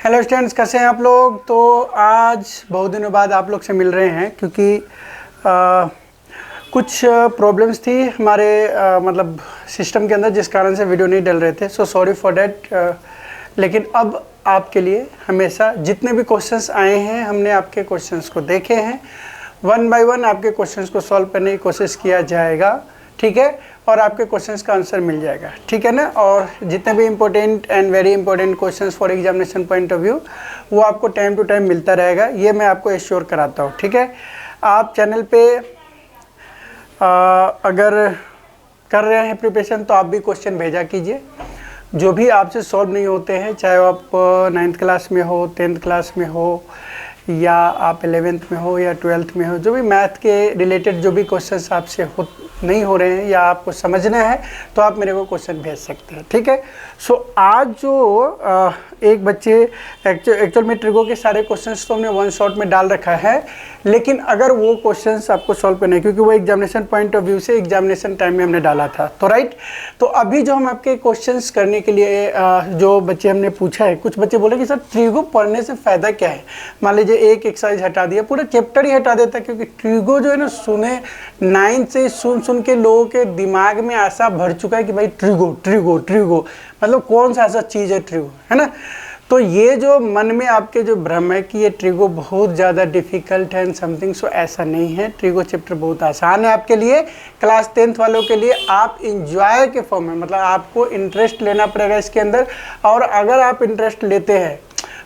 Hello students, कैसे हैं आप लोग। तो आज बहुत दिनों बाद आप लोग से मिल रहे हैं क्योंकि कुछ प्रॉब्लम्स थी हमारे मतलब सिस्टम के अंदर, जिस कारण से वीडियो नहीं डल रहे थे। So sorry for that. लेकिन अब आपके लिए हमेशा जितने भी क्वेश्चंस आए हैं, हमने आपके क्वेश्चंस को देखे हैं। वन बाय वन आपके क्वेश्चंस को सॉल्व करने की कोशिश किया जाएगा, ठीक है। और आपके क्वेश्चंस का आंसर मिल जाएगा, ठीक है ना। और जितने भी important and very important questions for examination point of view, वो आपको टाइम टू टाइम मिलता रहेगा, ये मैं आपको एश्योर कराता हूँ, ठीक है। आप चैनल पे अगर कर रहे हैं प्रिपरेशन, तो आप भी क्वेश्चन भेजा कीजिए। जो भी आपसे सॉल्व नहीं होते हैं, चाहे आप 9th क्लास में हो, 10th क्लास में हो, या आप 11th में हो या 12th में हो, जो भी मैथ के रिलेटेड जो भी क्वेश्चंस आपसे नहीं हो रहे हैं या आपको समझना है, तो आप मेरे को क्वेश्चन भेज सकते हैं, ठीक है। सो आज जो एक बच्चे एक्चुअल में ट्रिगो के सारे क्वेश्चंस तो हमने वन शॉट में डाल रखा है, लेकिन अगर वो क्वेश्चंस आपको सॉल्व करने हैं, क्योंकि वो एग्जामिनेशन पॉइंट ऑफ व्यू से एग्जामिनेशन टाइम में हमने डाला था, तो राइट। तो अभी जो हम आपके क्वेश्चंस करने के लिए जो बच्चे हमने पूछा है, कुछ बच्चे बोले कि सर ट्रिगो पढ़ने से फ़ायदा क्या है। मान लीजिए एक एक्सरसाइज हटा दिया, पूरा चैप्टर ही हटा देता है, क्योंकि ट्रिगो जो है ना, सुने 9th से सुन के लोगों के दिमाग में ऐसा भर चुका है कि भाई ट्रिगो ट्रिगो ट्रिगो मतलब कौन सा ऐसा चीज़ है ट्रिगो, है ना। तो ये जो मन में आपके जो भ्रम है कि ये ट्रिगो बहुत ज़्यादा डिफ़िकल्ट है एंड समथिंग, सो ऐसा नहीं है। ट्रिगो चैप्टर बहुत आसान है आपके लिए, क्लास 10th वालों के लिए। आप इंजॉय के फॉर्म में, मतलब आपको इंटरेस्ट लेना पड़ेगा इसके अंदर, और अगर आप इंटरेस्ट लेते हैं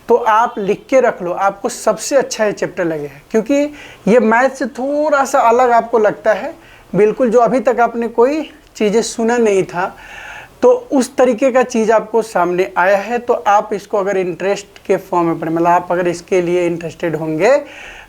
तो आप लिख के रख लो, आपको सबसे अच्छा ये चैप्टर लगेगा, क्योंकि ये मैथ से थोड़ा सा अलग आपको लगता है बिल्कुल। जो अभी तक आपने कोई चीज़ें सुना नहीं था, तो उस तरीके का चीज़ आपको सामने आया है। तो आप इसको अगर इंटरेस्ट के फॉर्म में पढ़ें, मतलब आप अगर इसके लिए इंटरेस्टेड होंगे,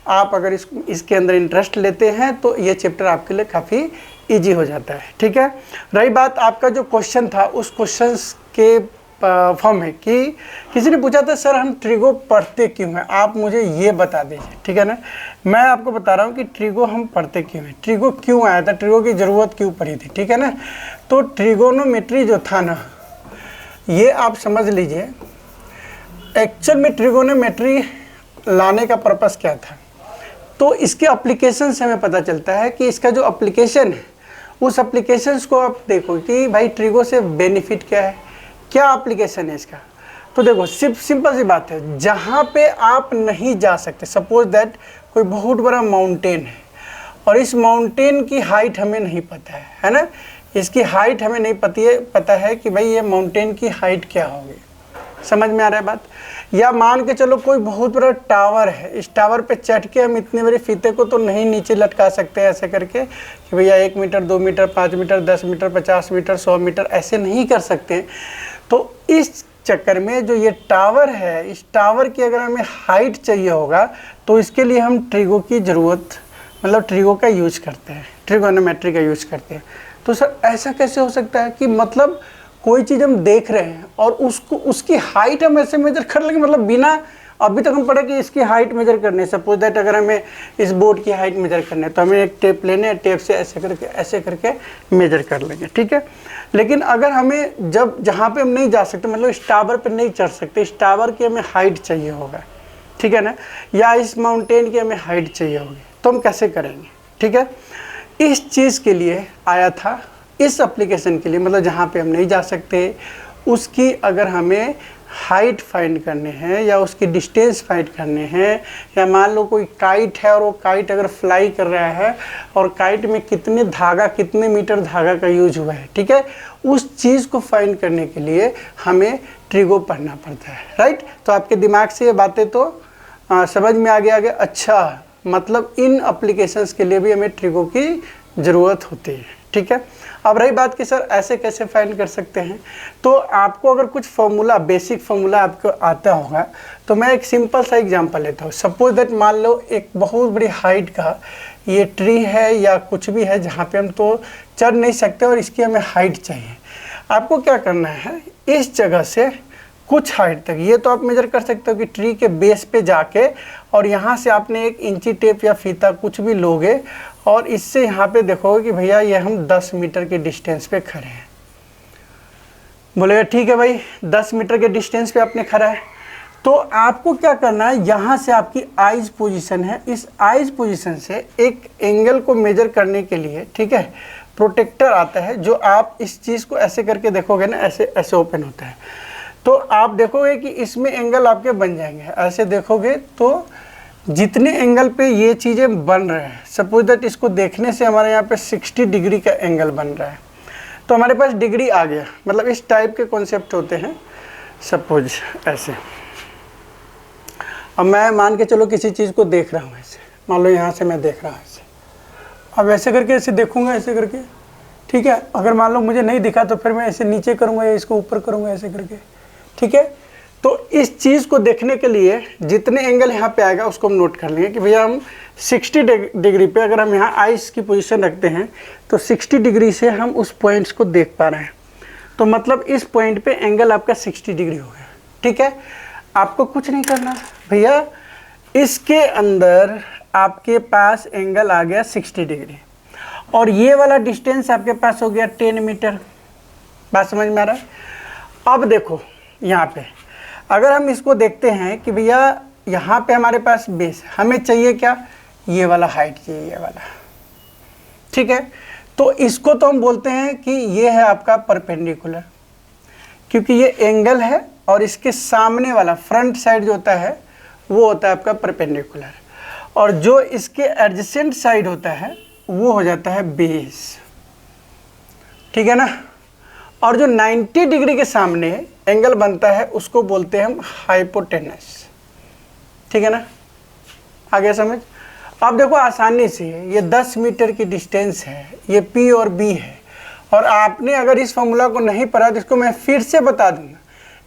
आप अगर इसके अंदर इंटरेस्ट लेते हैं, तो ये चैप्टर आपके लिए काफ़ी इजी हो जाता है, ठीक है। रही बात आपका जो क्वेश्चन था, उस क्वेश्चन के फॉर्म में कि किसी ने पूछा था सर हम ट्रिगो पढ़ते क्यों हैं, आप मुझे ये बता दीजिए, ठीक है ना। मैं आपको बता रहा हूँ कि ट्रिगो हम पढ़ते क्यों हैं, ट्रिगो क्यों आया था, ट्रिगो की ज़रूरत क्यों पड़ी थी, ठीक है ना। तो ट्रिगोनोमेट्री जो था ना, ये आप समझ लीजिए, एक्चुअल में ट्रिगोनोमेट्री लाने का पर्पस क्या था। तो इसके एप्लीकेशन से हमें पता चलता है कि इसका जो एप्लीकेशन है, उस एप्लीकेशंस को आप देखो कि भाई ट्रिगो से बेनिफिट क्या है, क्या एप्लीकेशन है इसका। तो देखो सिंपल सी बात है, जहाँ पे आप नहीं जा सकते, सपोज दैट कोई बहुत बड़ा माउंटेन है और इस माउंटेन की हाइट हमें नहीं पता है ना। इसकी हाइट हमें नहीं पता है कि भाई ये माउंटेन की हाइट क्या होगी। समझ में आ रहा है बात। या मान के चलो कोई बहुत बड़ा टावर है, इस टावर पे चढ़ के हम इतने बड़े फीते को तो नहीं नीचे लटका सकते ऐसे करके कि भैया 1 meter 2 meter 5 meter 10 meter 50 meter 100 meter ऐसे नहीं कर सकते। तो इस चक्कर में जो ये टावर है, इस टावर की अगर हमें हाइट चाहिए होगा, तो इसके लिए हम ट्रिगो की ज़रूरत, मतलब ट्रिगो का यूज करते हैं, ट्रिगोनोमेट्री का यूज करते हैं। तो सर ऐसा कैसे हो सकता है कि मतलब कोई चीज़ हम देख रहे हैं और उसको उसकी हाइट हम ऐसे मेजर कर लेंगे, मतलब बिना, अभी तक हम पढ़े कि इसकी हाइट मेजर करनी है। सपोज दैट अगर हमें इस बोर्ड की हाइट मेजर करनी है, तो हमें एक टेप लेने हैं, टेप से ऐसे करके मेजर कर लेंगे, ठीक है। लेकिन अगर हमें जहाँ पे हम नहीं जा सकते, मतलब इस टावर पे नहीं चढ़ सकते, इस टावर की हमें हाइट चाहिए होगा, ठीक है ना, या इस माउंटेन की हमें हाइट चाहिए होगी, तो हम कैसे करेंगे, ठीक है। इस चीज़ के लिए आया था, इस एप्लीकेशन के लिए, मतलब जहाँ पे हम नहीं जा सकते, उसकी अगर हमें हाइट फाइंड करने हैं या उसकी डिस्टेंस फाइंड करने हैं, या मान लो कोई काइट है और वो काइट अगर फ्लाई कर रहा है और काइट में कितने मीटर धागा का यूज हुआ है, ठीक है, उस चीज़ को फाइंड करने के लिए हमें ट्रिगो पढ़ना पड़ता है, राइट। तो आपके दिमाग से ये बातें तो समझ में आ गया। अच्छा, मतलब इन एप्लीकेशंस के लिए भी हमें ट्रिगो की ज़रूरत होती है, ठीक है। अब रही बात कि सर ऐसे कैसे फाइंड कर सकते हैं, तो आपको अगर कुछ फॉर्मूला, बेसिक फॉर्मूला आपको आता होगा, तो मैं एक सिंपल सा एग्जांपल लेता हूँ। सपोज दैट मान लो एक बहुत बड़ी हाइट का ये ट्री है या कुछ भी है, जहाँ पे हम तो चढ़ नहीं सकते और इसकी हमें हाइट चाहिए। आपको क्या करना है, इस जगह से कुछ हाइट तक, ये तो आप मेजर कर सकते हो कि ट्री के बेस पे जाके, और यहाँ से आपने एक इंची टेप या फीता कुछ भी लोगे और इससे यहाँ पे देखोगे कि भैया ये हम 10 मीटर के डिस्टेंस पे खड़े हैं। बोलेगा ठीक है भाई, 10 मीटर के डिस्टेंस पे आपने खड़ा है, तो आपको क्या करना है, यहाँ से आपकी आइज पोजीशन है, इस आइज पोजीशन से एक एंगल को मेजर करने के लिए, ठीक है, प्रोटेक्टर आता है जो आप इस चीज़ को ऐसे करके देखोगे ना, ऐसे ऐसे ओपन होता है, तो आप देखोगे कि इसमें एंगल आपके बन जाएंगे। ऐसे देखोगे तो जितने एंगल पे ये चीज़ें बन रहे हैं, सपोज दैट इसको देखने से हमारे यहाँ पे 60 डिग्री का एंगल बन रहा है, तो हमारे पास डिग्री आ गया। मतलब इस टाइप के कॉन्सेप्ट होते हैं। सपोज ऐसे, अब मैं मान के चलो किसी चीज़ को देख रहा हूँ ऐसे, मान लो यहाँ से मैं देख रहा हूँ ऐसे, अब ऐसे करके ऐसे देखूँगा ऐसे करके, ठीक है। अगर मान लो मुझे नहीं दिखा तो फिर मैं ऐसे नीचे करूँगा या इसको ऊपर करूँगा ऐसे करके, ठीक है। तो इस चीज़ को देखने के लिए जितने एंगल यहाँ पे आएगा उसको हम नोट कर लेंगे कि भैया हम 60 डिग्री पे अगर हम यहाँ आइस की पोजीशन रखते हैं तो 60 डिग्री से हम उस पॉइंट्स को देख पा रहे हैं, तो मतलब इस पॉइंट पे एंगल आपका 60 डिग्री हो गया, ठीक है। आपको कुछ नहीं करना भैया, इसके अंदर आपके पास एंगल आ गया 60 डिग्री और ये वाला डिस्टेंस आपके पास हो गया 10 मीटर। बात समझ में आ रहा है? अब देखो यहाँ पे अगर हम इसको देखते हैं कि भैया यहाँ पे हमारे पास बेस, हमें चाहिए क्या, ये वाला हाइट चाहिए, ये वाला, ठीक है। तो इसको तो हम बोलते हैं कि ये है आपका परपेंडिकुलर, क्योंकि ये एंगल है और इसके सामने वाला फ्रंट साइड जो होता है वो होता है आपका परपेंडिकुलर, और जो इसके एडजेसेंट साइड होता है वो हो जाता है बेस, ठीक है ना। और जो 90 डिग्री के सामने एंगल बनता है उसको बोलते हैं हम हाइपोटेनस, ठीक है ना। आगे समझ। अब देखो आसानी से ये 10 मीटर की डिस्टेंस है, ये P और B है, और आपने अगर इस फॉर्मूला को नहीं पढ़ा तो इसको मैं फिर से बता दूंगा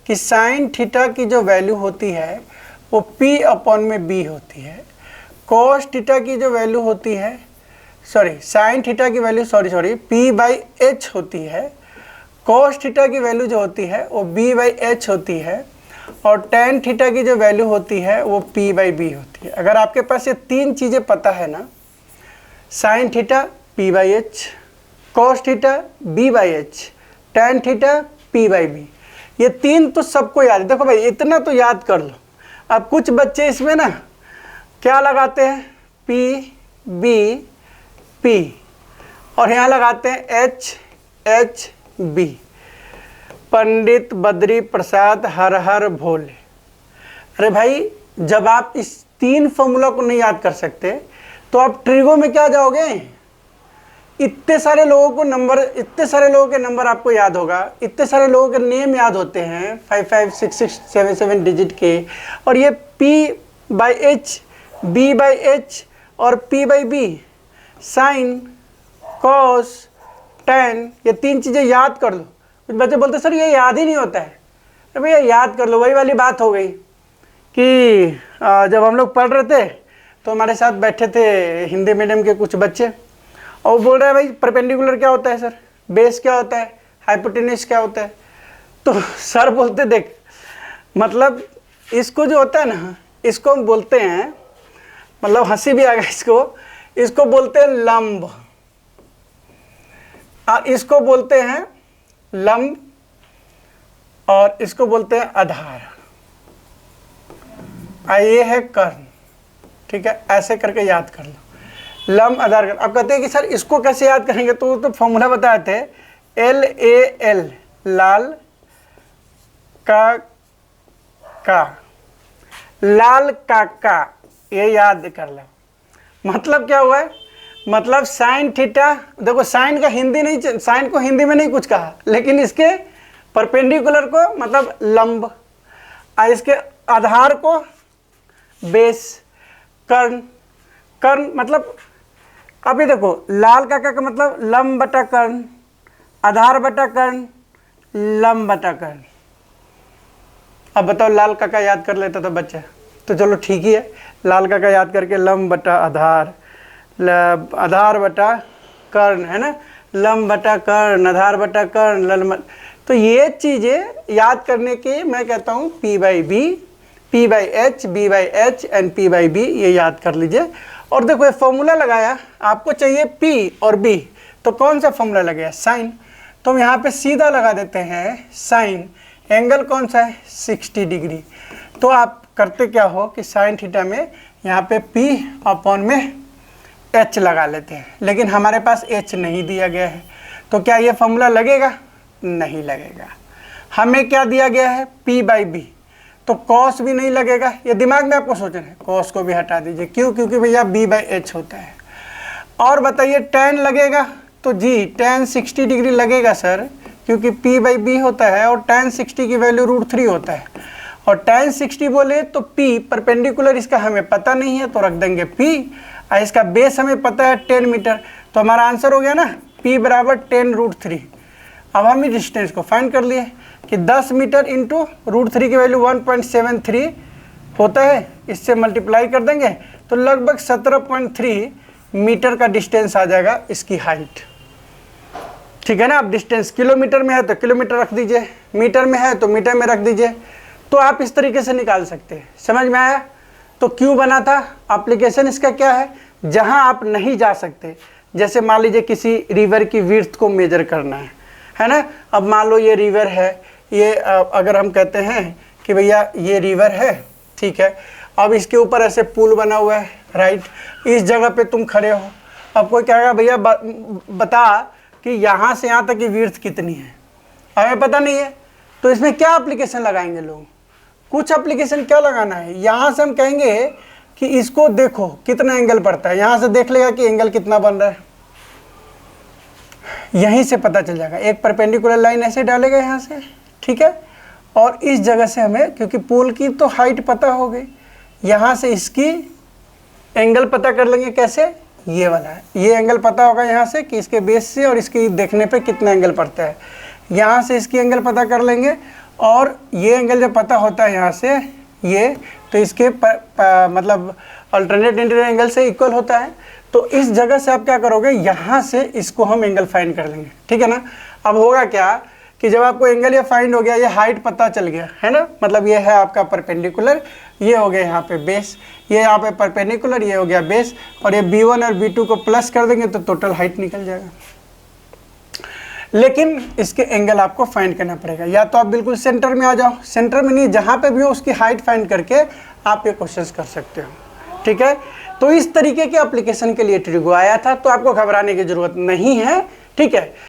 कि साइन थीटा की जो वैल्यू होती है वो P अपॉन में B होती है, कॉस थीटा की जो वैल्यू होती है, साइन थीटा की वैल्यू P/H होती है, कॉस थीटा की वैल्यू जो होती है वो B/H होती है, और टेन थीटा की जो वैल्यू होती है वो P/B होती है। अगर आपके पास ये तीन चीज़ें पता है ना, sine theta P/H, cos theta B/H, tan theta P/B, ये तीन तो सबको याद है। देखो भाई इतना तो याद कर लो। अब कुछ बच्चे इसमें ना क्या लगाते हैं, P/B और यहाँ लगाते हैं H/B। पंडित बद्री प्रसाद हर हर भोले। अरे भाई जब आप इस तीन फॉर्मूला को नहीं याद कर सकते तो आप ट्रिगो में क्या जाओगे। इतने सारे लोगों को नंबर, इतने सारे लोगों के नंबर आपको याद होगा, इतने सारे लोगों के नेम याद होते हैं 5 5 6 6 7 7 डिजिट के, और ये P/H, B/H और P/B, साइन, कॉस, टेन, ये तीन चीज़ें याद कर लो। कुछ बच्चे बोलते सर ये याद ही नहीं होता है। तो भैया याद कर लो। वही वाली बात हो गई कि जब हम लोग पढ़ रहे थे तो हमारे साथ बैठे थे हिंदी मीडियम के कुछ बच्चे, और वो बोल रहे हैं भाई परपेंडिकुलर क्या होता है सर, बेस क्या होता है, हाइपोटेन्यूज क्या होता है। तो सर बोलते देख, मतलब इसको जो होता है ना, इसको हम बोलते हैं, मतलब हंसी भी आ गया, इसको बोलते हैं लंब, और इसको बोलते हैं लंब, और इसको बोलते हैं आधार, और ये है कर्ण, ठीक है। ऐसे करके याद कर लो, लंब आधार कर्ण। अब कहते हैं कि सर इसको कैसे याद करेंगे, तो फॉर्मूला बताए थे LAL, लाल का लाल काका, ये याद कर लो। मतलब क्या हुआ है, मतलब साइन थीटा, देखो साइन का हिंदी नहीं, साइन को हिंदी में नहीं कुछ कहा, लेकिन इसके परपेंडिकुलर को मतलब लंब, और इसके आधार को बेस, कर्ण, कर्ण मतलब अभी देखो लाल काका का मतलब लंब बटा कर्ण, आधार बटा कर्ण, लंब बटा कर्ण। अब बताओ लाल काका याद कर लेता था बच्चा, तो चलो ठीक ही है, लाल काका याद करके लंब बटा आधार, आधार बटा कर्ण, है ना, लंब बटा कर्ण, आधार बटा कर्ण, लंब। तो ये चीज़ें याद करने के मैं कहता हूँ P/B, P/H, B/H and P/B, ये याद कर लीजिए। और देखो ये फॉर्मूला लगाया, आपको चाहिए P और B, तो कौन सा फॉर्मूला लगेगा, साइन। तो हम यहाँ पे सीधा लगा देते हैं साइन, एंगल कौन सा है 60 डिग्री। तो आप करते क्या हो कि साइन थीटा में यहाँ पे p अपॉन में h लगा लेते हैं, लेकिन हमारे पास h नहीं दिया गया है, तो क्या ये फॉर्मूला लगेगा? नहीं लगेगा। हमें क्या दिया गया है? p/b, तो cos भी नहीं लगेगा। ये दिमाग में आपको सोचना है, cos को भी हटा दीजिए। क्यों? क्योंकि भैया b/h होता है। और बताइए tan लगेगा? तो जी tan 60 डिग्री लगेगा सर, क्योंकि p/b होता है और tan 60 की वैल्यू √3 होता है। और tan 60 बोले तो p परपेंडिकुलर इसका हमें पता नहीं है, तो रख देंगे p, और इसका बेस हमें पता है 10 मीटर, तो हमारा आंसर हो गया ना p बराबर 10√3। अब हम इस डिस्टेंस को फाइंड कर लिए कि 10 मीटर इंटू √3 की वैल्यू 1.73 होता है, इससे मल्टीप्लाई कर देंगे तो लगभग 17.3 मीटर का डिस्टेंस आ जाएगा इसकी हाइट। ठीक है ना। अब डिस्टेंस किलोमीटर में है तो किलोमीटर रख दीजिए, मीटर में है तो मीटर में रख दीजिए, तो आप इस तरीके से निकाल सकते हैं। समझ में आया? तो क्यों बना था? एप्लीकेशन इसका क्या है? जहां आप नहीं जा सकते, जैसे मान लीजिए किसी रिवर की विड्थ को मेजर करना है ना। अब मान लो ये रिवर है, ये अगर हम कहते हैं कि भैया ये रिवर है, ठीक है, अब इसके ऊपर ऐसे पुल बना हुआ है, राइट, इस जगह पे तुम खड़े हो। अब कोई कहेगा भैया बता कि यहाँ से यहाँ तक की विड्थ कितनी है, हमें पता नहीं है, तो इसमें क्या एप्लीकेशन लगाएंगे लोग? कुछ एप्लीकेशन क्या लगाना है, यहाँ से हम कहेंगे कि इसको देखो कितना एंगल पड़ता है, यहाँ से देख लेगा कि एंगल कितना बन रहा है, यहीं से पता चल जाएगा। एक परपेंडिकुलर लाइन ऐसे डालेगा यहाँ से, ठीक है, और इस जगह से हमें, क्योंकि पोल की तो हाइट पता हो गई, यहाँ से इसकी एंगल पता कर लेंगे। कैसे? ये वाला है, ये एंगल पता होगा यहाँ से कि इसके बेस से और इसके देखने पे कितना एंगल पड़ता है, यहाँ से इसकी एंगल पता कर लेंगे, और ये एंगल जब पता होता है यहाँ से ये, तो इसके मतलब अल्टरनेट इंटीरियर एंगल से इक्वल होता है। तो इस जगह से आप क्या करोगे, यहाँ से इसको हम एंगल फाइंड कर लेंगे, ठीक है ना। अब होगा क्या कि जब आपको एंगल ये फाइंड हो गया, ये हाइट पता चल गया है ना, मतलब ये है आपका परपेंडिकुलर, ये हो गया यहाँ पे बेस, ये यहाँ पे परपेंडिकुलर, ये हो गया बेस, और ये b1 और b2 को प्लस कर देंगे तो टोटल हाइट निकल जाएगा। लेकिन इसके एंगल आपको फाइंड करना पड़ेगा, या तो आप बिल्कुल सेंटर में आ जाओ, सेंटर में नहीं, जहाँ पे भी हो उसकी हाइट फाइंड करके आप ये क्वेश्चंस कर सकते हो, ठीक है। तो इस तरीके के एप्लीकेशन के लिए ट्रिगो आया था, तो आपको घबराने की जरूरत नहीं है, ठीक है।